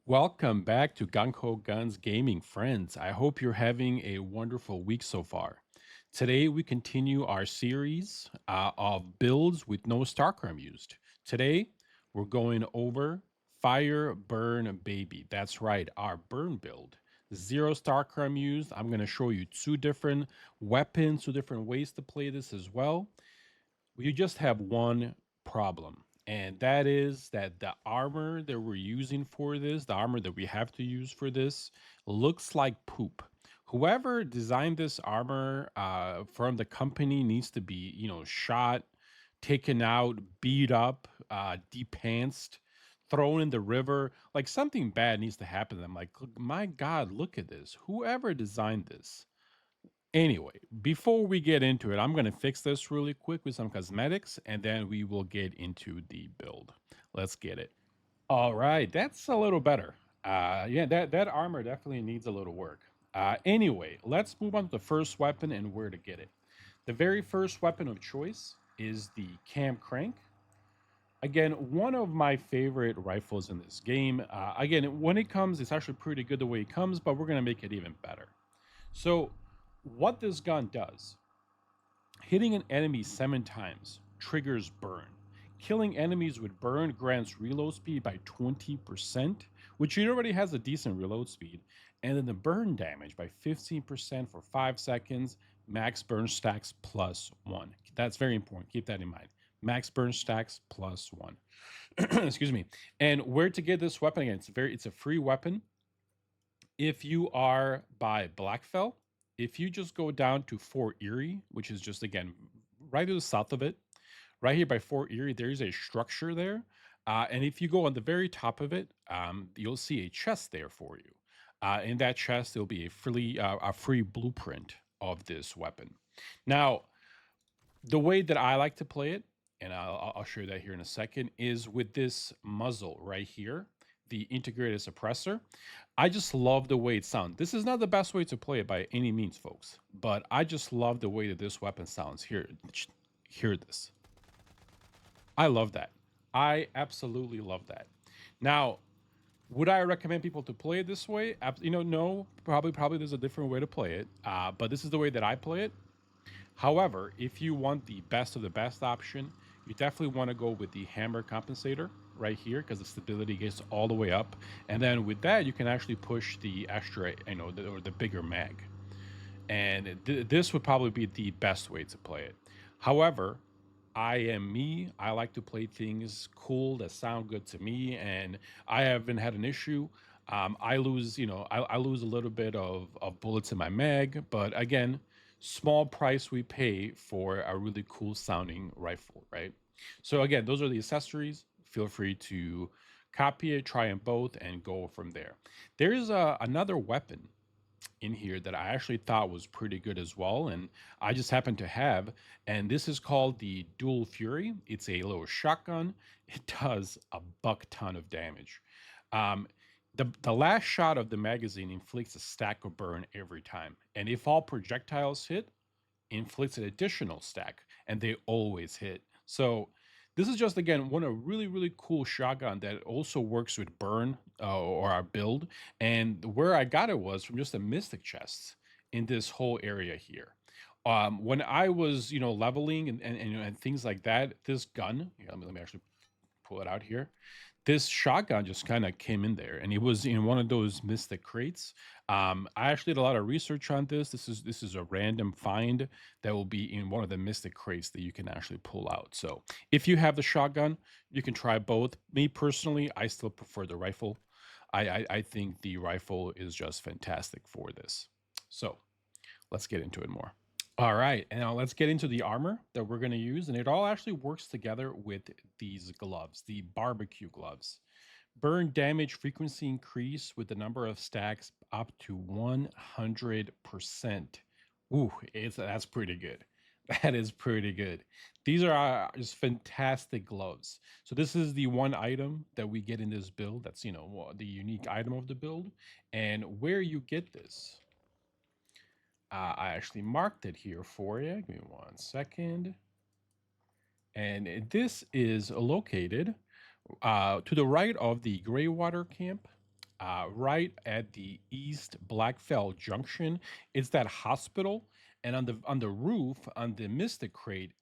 Welcome back to Gung Ho Guns Gaming, friends. I hope you're having a wonderful week so far. Today, we continue our series of builds with no Starchrom used. Today, we're going over Fire Burn Baby. That's right, our burn build. Zero Starchrom used. I'm going to show you two different weapons, two different ways to play this as well. We just have one problem, and that is that the armor that we're using for this, the armor that we have to use for this, looks like poop. Whoever designed this armor from the company needs to be, shot, taken out, beat up, depantsed, thrown in the river. Like something bad needs to happen to them. Like, my God, look at this. Whoever designed this. Anyway, before we get into it, I'm going to fix this really quick with some cosmetics and then we will get into the build. Let's get it. All right, that's a little better. Yeah, that armor definitely needs a little work. Anyway, let's move on to the first weapon and where to get it. The very first weapon of choice is the Cam Crank. Again, one of my favorite rifles in this game. Again, when it comes, it's actually pretty good the way it comes, but we're going to make it even better. So, what this gun does, hitting an enemy 7 times triggers burn. Killing enemies with burn grants reload speed by 20%, which it already has a decent reload speed, and then the burn damage by 15% for 5 seconds, max burn stacks plus 1. That's very important. Keep that in mind. Max burn stacks plus 1. Excuse me. And where to get this weapon again? It's a free weapon. If you are by Blackfell, if you just go down to Fort Erie, which is just again right to the south of it, right here by Fort Erie, there is a structure there. And if you go on the very top of it, you'll see a chest there for you. In that chest, there'll be a free blueprint of this weapon. Now, the way that I like to play it, and I'll show you that here in a second, is with this muzzle right here, the integrated suppressor. I just love the way it sounds. This is not the best way to play it by any means, folks, but I just love the way that this weapon sounds. Hear this. I love that. I absolutely love that. Now, would I recommend people to play it this way? No. Probably there's a different way to play it, but this is the way that I play it. However, if you want the best of the best option, you definitely want to go with the hammer compensator right here because the stability gets all the way up. And then with that, you can actually push the extra, or the bigger mag. And this would probably be the best way to play it. However, I am me. I like to play things cool that sound good to me, and I haven't had an issue. I lose, I lose a little bit of bullets in my mag, but again, small price we pay for a really cool sounding rifle, right? So again, those are the accessories. Feel free to copy it, try them both, and go from there. There is another weapon in here that I actually thought was pretty good as well, and I just happen to have. And this is called the Dual Fury. It's a little shotgun. It does a buck ton of damage. Um, the last shot of the magazine inflicts a stack of burn every time, and if all projectiles hit, inflicts an additional stack, and they always hit. So this is just again one a really cool shotgun that also works with burn or our build. And where I got it was from just a mystic chest in this whole area here. When I was leveling and things like that, this gun. Here, let me actually pull it out here. This shotgun just kind of came in there, and it was in one of those mystic crates. I actually did a lot of research on this. This is a random find that will be in one of the mystic crates that you can actually pull out. So if you have the shotgun, you can try both. Me personally, I still prefer the rifle. I think the rifle is just fantastic for this. So let's get into it more. All right, and now let's get into the armor that we're going to use, and it all actually works together with these gloves, the barbecue gloves. Burn damage frequency increase with the number of stacks up to 100%. Ooh, that's pretty good. That is pretty good. These are just fantastic gloves. So this is the one item that we get in this build. That's the unique item of the build, and where you get this. I actually marked it here for you. Give me 1 second. And this is located to the right of the Greywater camp. right at the East Blackfell Junction. It's that hospital, and on the roof on the Mystic Crate,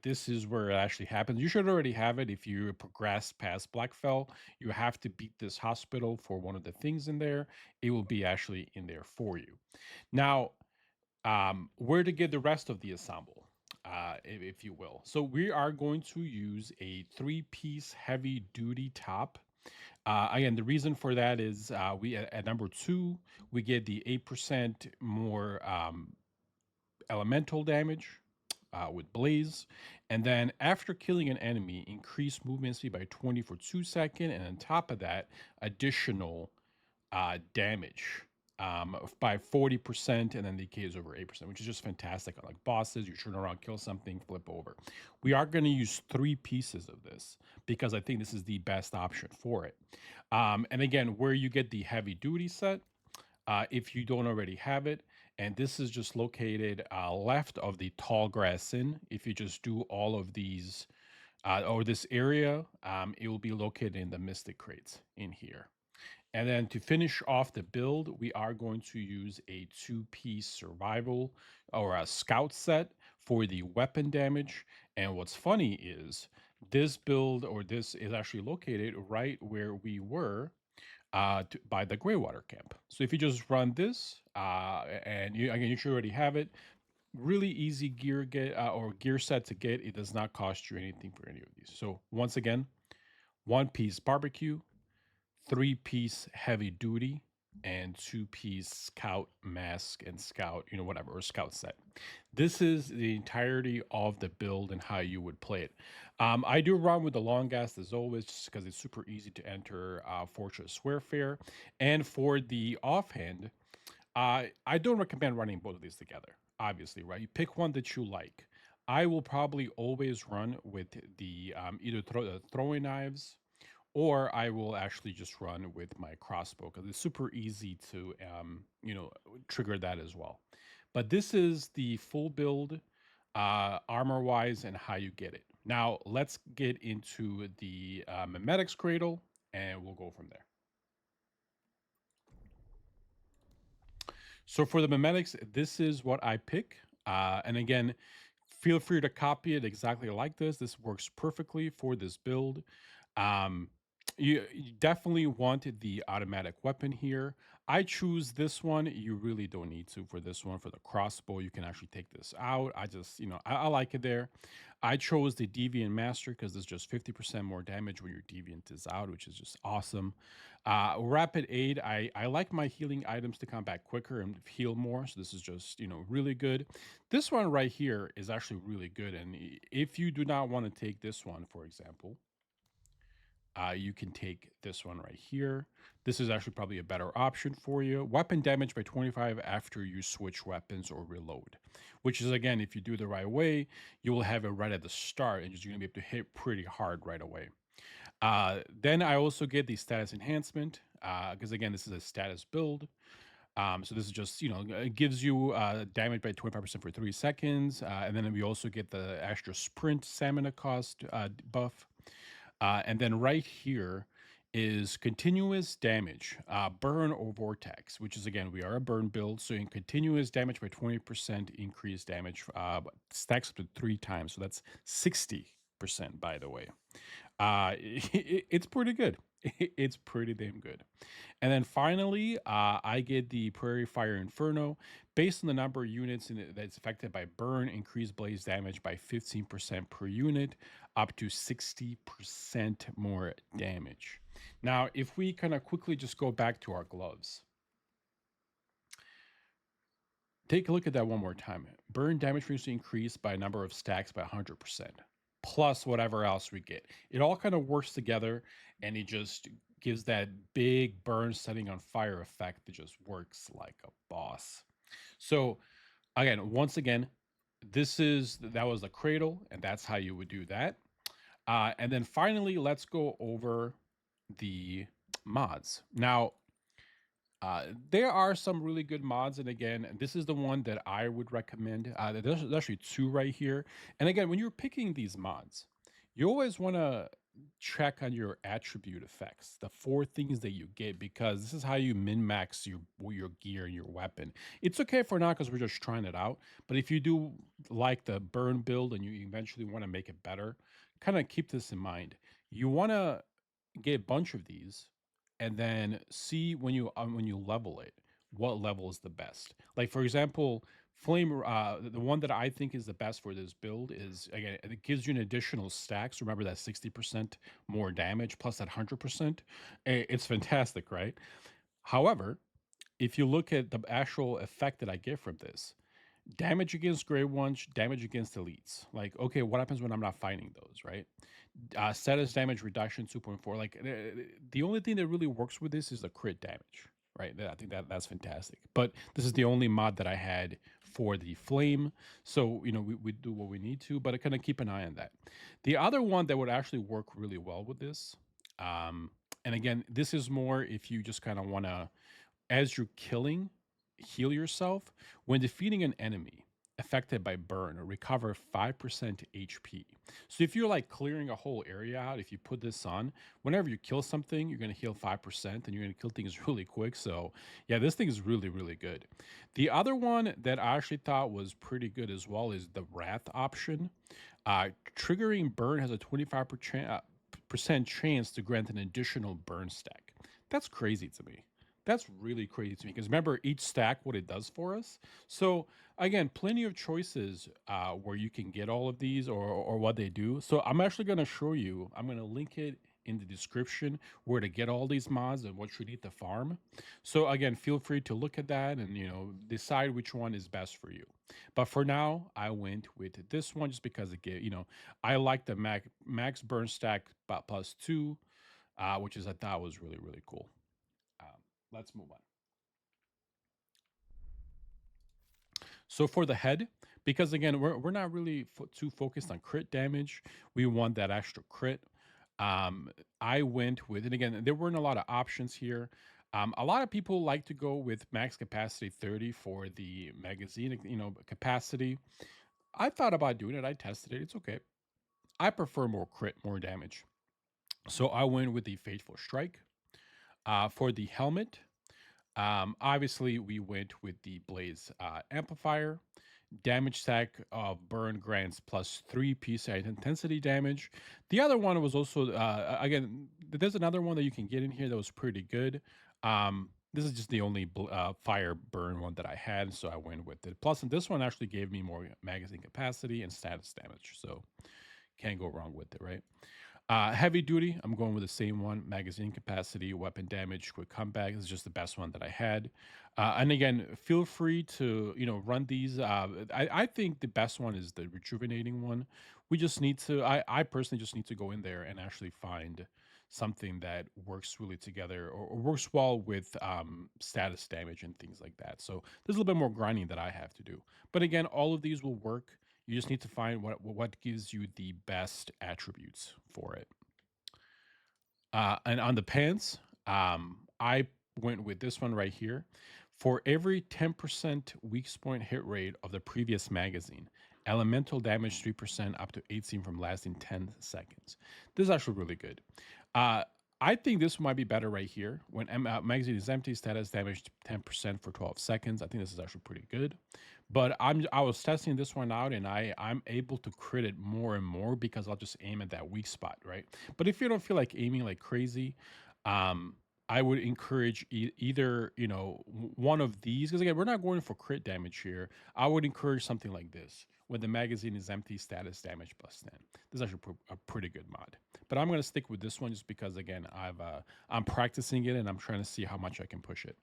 this is where it actually happens. You should already have it if you progress past Blackfell. You have to beat this hospital for one of the things in there. It will be actually in there for you. Now, where to get the rest of the ensemble, if you will. So we are going to use a three-piece heavy-duty top. Again, the reason for that is we at number two we get the 8% more elemental damage with Blaze, and then after killing an enemy, increase movement speed by 20 for 2 seconds, and on top of that, additional damage by 40%, and then decays over 8%, which is just fantastic. On like bosses, you turn around, kill something, flip over. We are going to use three pieces of this because I think this is the best option for it. And again, where you get the heavy duty set, if you don't already have it, and this is just located left of the tall grass inn. If you just do all of these or this area, it will be located in the mystic crates in here. And then to finish off the build, we are going to use a two-piece survival or a scout set for the weapon damage. And what's funny is this build or this is actually located right where we were by the Greywater camp. So if you just run this, and you again you should already have it. Really easy gear get or gear set to get. It does not cost you anything for any of these. So once again, one piece barbecue, three-piece heavy duty, and two-piece scout mask and scout, whatever, or scout set. This is the entirety of the build and how you would play it. I do run with the long gas as always, just because it's super easy to enter Fortress Warfare. And for the offhand, I don't recommend running both of these together. Obviously, right? You pick one that you like. I will probably always run with the either throwing knives, or I will actually just run with my crossbow because it's super easy to trigger that as well. But this is the full build, armor wise, and how you get it. Now let's get into the memetics cradle, and we'll go from there. So for the memetics, this is what I pick. And again, feel free to copy it exactly like this. This works perfectly for this build. Um, you definitely want the automatic weapon here. I choose this one. You really don't need to for this one. For the crossbow, you can actually take this out. I just, I like it there. I chose the Deviant Master because there's just 50% more damage when your Deviant is out, which is just awesome. Rapid Aid, I like my healing items to come back quicker and heal more. So this is just, really good. This one right here is actually really good. And if you do not want to take this one, for example, you can take this one right here. This is actually probably a better option for you. Weapon damage by 25 after you switch weapons or reload, which is, again, if you do the right way, you will have it right at the start and you're going to be able to hit pretty hard right away. Then I also get the status enhancement because, again, this is a status build. So this is just, it gives you damage by 25% for 3 seconds. And then we also get the extra sprint stamina cost buff. And then right here is continuous damage, burn or vortex, which is, again, we are a burn build. So in continuous damage by 20% increased damage stacks up to 3 times. So that's 60%, by the way. It's pretty good. It's pretty damn good. And then finally, I get the Prairie Fire Inferno. Based on the number of units that's affected by burn, increase blaze damage by 15% per unit, up to 60% more damage. Now, if we kind of quickly just go back to our gloves, take a look at that one more time. Burn damage frequency increased by a number of stacks by 100%, plus whatever else we get. It all kind of works together, and it just gives that big burn setting on fire effect that just works like a boss. So again, once again, that was the cradle, and that's how you would do that. And then finally, let's go over the mods. Now, there are some really good mods, and again, this is the one that I would recommend. There's actually two right here. And again, when you're picking these mods, you always want to check on your attribute effects, the four things that you get, because this is how you min max your gear and your weapon. It's okay for now because we're just trying it out. But if you do like the burn build and you eventually want to make it better, kind of keep this in mind. You want to get a bunch of these and then see when you level it what level is the best. Like for example, flame the one that I think is the best for this build is, again, it gives you an additional stacks. Remember that 60% more damage plus that 100%. It's fantastic, right? However, if you look at the actual effect that I get from this, damage against gray ones, damage against elites. Like, okay, what happens when I'm not fighting those, right? Status damage reduction 2.4. Like, the only thing that really works with this is the crit damage, right? I think that's fantastic. But this is the only mod that I had for the flame. So, we do what we need to, but I kind of keep an eye on that. The other one that would actually work really well with this, and again, this is more if you just kind of want to, as you're killing, heal yourself. When defeating an enemy affected by burn, recover 5% HP. So if you're like clearing a whole area out, if you put this on, whenever you kill something, you're going to heal 5% and you're going to kill things really quick. So yeah, this thing is really, really good. The other one that I actually thought was pretty good as well is the Wrath option. Triggering burn has a 25% chance to grant an additional burn stack. That's crazy to me. That's really crazy to me because remember each stack what it does for us. So again, plenty of choices where you can get all of these or what they do. So I'm actually going to show you. I'm going to link it in the description where to get all these mods and what you need to farm. So again, feel free to look at that and decide which one is best for you. But for now, I went with this one just because it gave I like the max burn stack plus two, which is I thought was really really cool. Um, let's move on. So for the head, because again, we're not really too focused on crit damage. We want that extra crit. Um, I went with, and again, there weren't a lot of options here. A lot of people like to go with max capacity 30 for the magazine, capacity. I thought about doing it. I tested it. It's okay. I prefer more crit, more damage. So I went with the Fateful Strike. For the helmet, obviously, we went with the Blaze amplifier. Damage stack of burn grants plus 3 PCI intensity damage. The other one was also, again, there's another one that you can get in here that was pretty good. This is just the only fire burn one that I had, so I went with it. Plus, this one actually gave me more magazine capacity and status damage, so can't go wrong with it, right? Heavy duty, I'm going with the same one. Magazine capacity, weapon damage, quick comeback. This is just the best one that I had. And again, feel free to run these. I think the best one is the rejuvenating one. We just need to. I personally just need to go in there and actually find something that works really together or works well with status damage and things like that. So there's a little bit more grinding that I have to do. But again, all of these will work. You just need to find what gives you the best attributes for it. And on the pants, I went with this one right here. For every 10% weak point hit rate of the previous magazine, elemental damage 3% up to 18 from lasting 10 seconds. This is actually really good. Uh, I think this might be better right here. When magazine is empty, status damage 10% for 12 seconds. I think this is actually pretty good. But I was testing this one out and I'm able to crit it more and more because I'll just aim at that weak spot, right? But if you don't feel like aiming like crazy, um, I would encourage either one of these, because again we're not going for crit damage here. I would encourage something like this when the magazine is empty, status damage plus 10. This is actually a pretty good mod. But I'm going to stick with this one just because again I'm practicing it and I'm trying to see how much I can push it.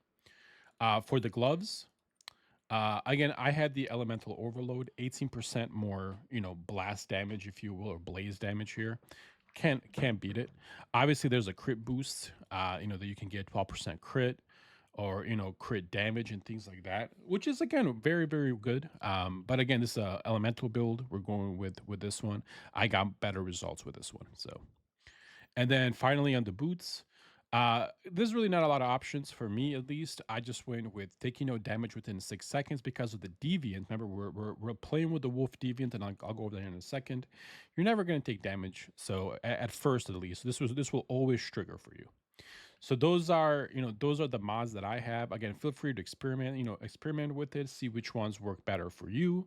For the gloves, again, I had the elemental overload, 18% more, blast damage, if you will, or blaze damage here. Can't beat it. Obviously, there's a crit boost, that you can get 12% crit or crit damage and things like that, which is again very very good. But again, this is a elemental build. We're going with this one. I got better results with this one. So, and then finally on the boots. There's really not a lot of options for me, at least. I just went with taking no damage within 6 seconds because of the deviant. Remember, we're playing with the wolf deviant, and I'll go over there in a second. You're never going to take damage, so at first, at least, this will always trigger for you. So those are, those are the mods that I have. Again, feel free to experiment, experiment with it, see which ones work better for you.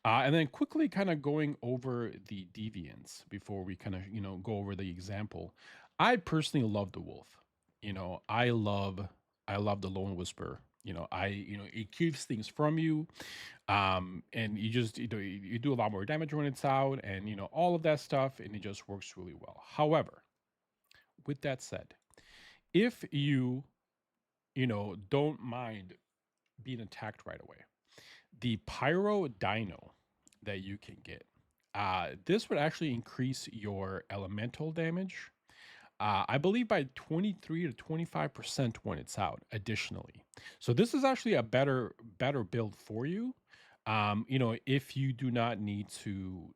And then quickly kind of going over the deviants before we kind of, go over the example. I personally love the wolf. I love the lone whisper. It keeps things from you. And you just, you do a lot more damage when it's out and, all of that stuff, and it just works really well. However, with that said, if don't mind being attacked right away, the pyro dino that you can get, this would actually increase your elemental damage, I believe by 23 to 25% when it's out additionally. So this is actually a better build for you. If you do not need to,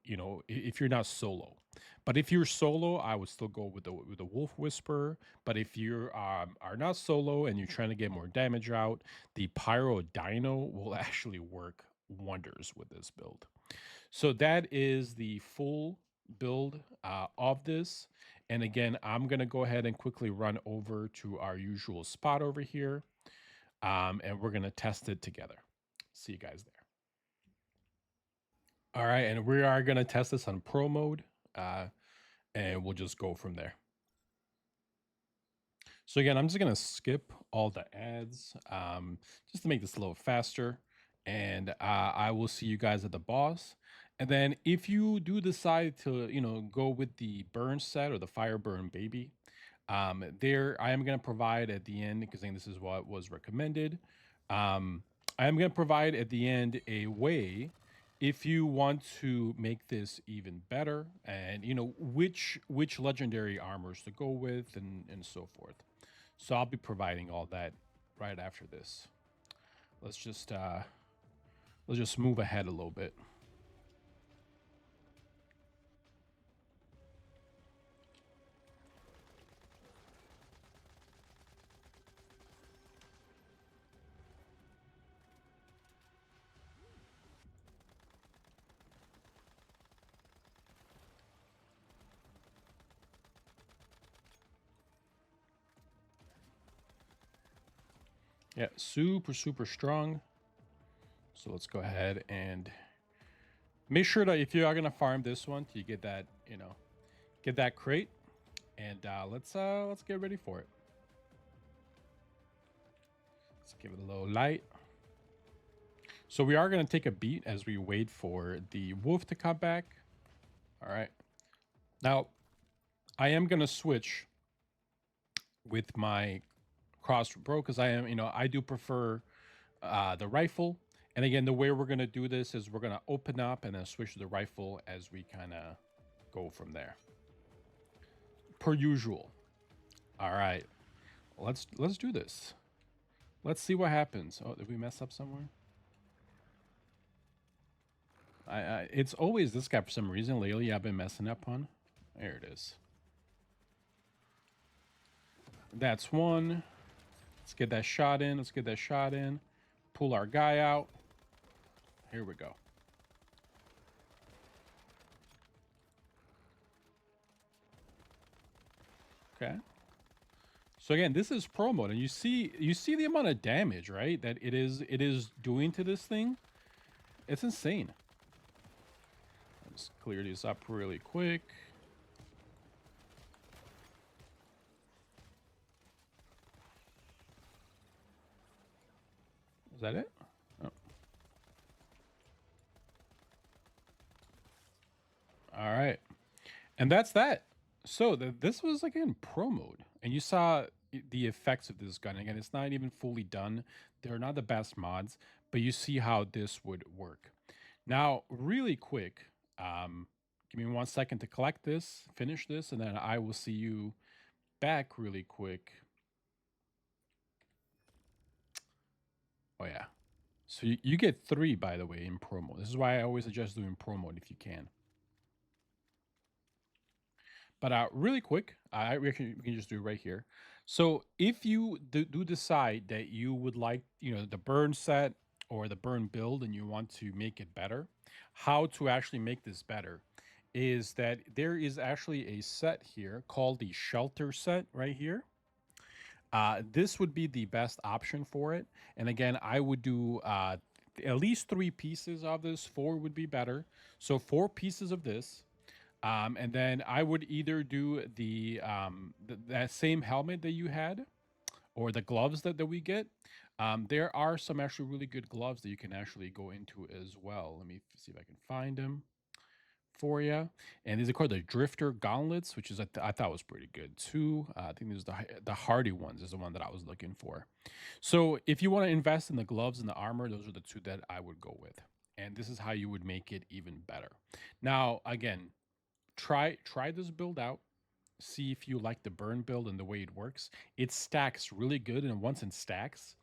if you're not solo. But if you're solo, I would still go with the Wolf Whisperer. But if you are not solo and you're trying to get more damage out, the Pyro Dino will actually work wonders with this build. So that is the full build of this. And again, I'm going to go ahead and quickly run over to our usual spot over here. And we're going to test it together. See you guys there. All right. And we are going to test this on pro mode. And we'll just go from there. So again, I'm just going to skip all the ads just to make this a little faster. And I will see you guys at the boss. And then if you do decide to, go with the burn set or the fire burn baby, there I am going to provide at the end, because I think this is what was recommended. I am going to provide at the end a way if you want to make this even better, and which legendary armors to go with, and so forth. So I'll be providing all that right after this. Let's just move ahead a little bit. Yeah, super strong. So let's go ahead and make sure that if you are gonna farm this one, you get that, get that crate, and let's get ready for it. Let's give it a little light. So we are gonna take a beat as we wait for the wolf to come back. All right. Now, I am gonna switch with my crossbow because I do prefer the rifle. And again, the way we're going to do this is we're going to open up and then switch to the rifle as we kind of go from there. Per usual. All right. Let's do this. Let's see what happens. Oh, did we mess up somewhere? It's always this guy for some reason. Lately, I've been messing up on. There it is. That's one. Let's get that shot in. Pull our guy out. Here we go. Okay. So again, this is pro mode, and you see the amount of damage, right? That it is doing to this thing. It's insane. Let's clear these up really quick. Is that it? Oh. All right. And that's that. So this was, again, pro mode. And you saw the effects of this gun. Again, it's not even fully done. They're not the best mods, but you see how this would work. Now, really quick, give me 1 second to collect this, finish this, and then I will see you back really quick. Oh, yeah. So you get 3, by the way, in promo. This is why I always suggest doing promo if you can. But really quick, we can just do it right here. So if you do decide that you would like, the burn set or the burn build, and you want to make it better, how to actually make this better is that there is actually a set here called the shelter set right here. This would be the best option for it. And again, I would do at least 3 pieces of this. Four would be better. So 4 pieces of this, and then I would either do that same helmet that you had, or the gloves that we get. There are some actually really good gloves that you can actually go into as well. Let me see if I can find them for you. And these are called the Drifter gauntlets, which is I thought was pretty good too. I think there's the hardy ones is the one that I was looking for. So if you want to invest in the gloves and the armor, those are the two that I would go with. And this is how you would make it even better. Now, again, try this build out. See if you like the burn build and the way it works. It stacks really good, and once it stacks,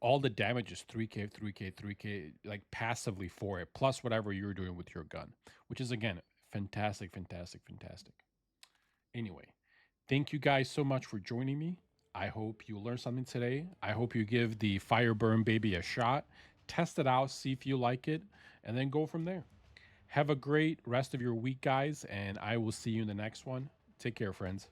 all the damage is 3k, 3k, 3k, like passively for it, plus whatever you're doing with your gun, which is again fantastic, fantastic, fantastic. Anyway, thank you guys so much for joining me. I hope you learned something today. I hope you give the fire burn baby a shot, test it out, see if you like it, and then go from there. Have a great rest of your week, guys, and I will see you in the next one. Take care, friends.